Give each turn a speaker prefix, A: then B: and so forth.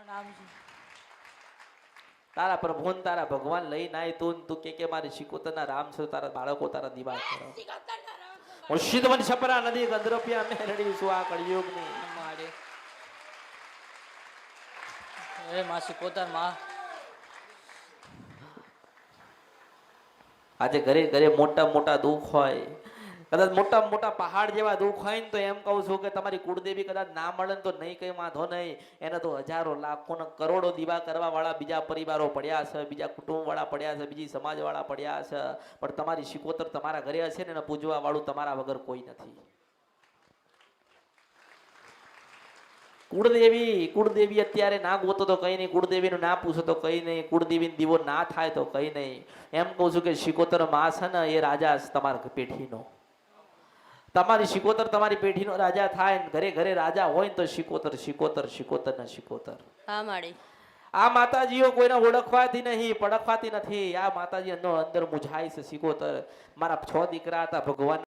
A: નામ છે
B: તારા પ્રભુ ને તારા ભગવાન લઈ નાય તું કે મારી શિકોતરના રામ છે તારા બાળકો તારા દીવા કરો હું સિદ્ધવન છપરા નદી ગંધરોપિયા મેરડી છું આ કળિયુગ ની
A: મારે એ માસી પોતાર માં
B: આજે ઘરે ઘરે મોટા મોટા દુઃખ હોય કદાચ મોટા મોટા પહાડ જેવા દુઃખ હોય ને તો એમ કહું છું કે તમારી કુળદેવી કદાચ ના મળે ને તો નહીં કઈ વાંધો નહીં એને તો હજારો લાખો ને કરોડો દીવા કરવા વાળા બીજા પરિવારો પડ્યા છે બીજા કુટુંબ વાળા પડ્યા છે બીજી સમાજ વાળા પડ્યા છે પણ તમારી શિકોતર તમારા ઘરે હશે ને એને પૂજવા વાળું તમારા વગર કોઈ નથી કુળદેવી અત્યારે ના ગોતો તો કઈ નહીં કુળદેવીનું ના પૂછો તો કઈ નહીં કુળદેવી દીવો ના થાય તો કઈ નહીં એમ કહું છું કે શિકોતર માં છે ને એ રાજા તમારા પેઢીનો તમારી શિકોતર તમારી પેઢીનો રાજા થાય ને ઘરે ઘરે રાજા હોય ને તો શિકોતર શિકોતર શિકોતર ને શિકોતર
C: હા માડી
B: આ માતાજીઓ કોઈને ઓળખવાતી નહીં પડખવાતી નથી આ માતાજી અંદર મુજાય છે શિકોતર મારા 6 દીકરા હતા ભગવાન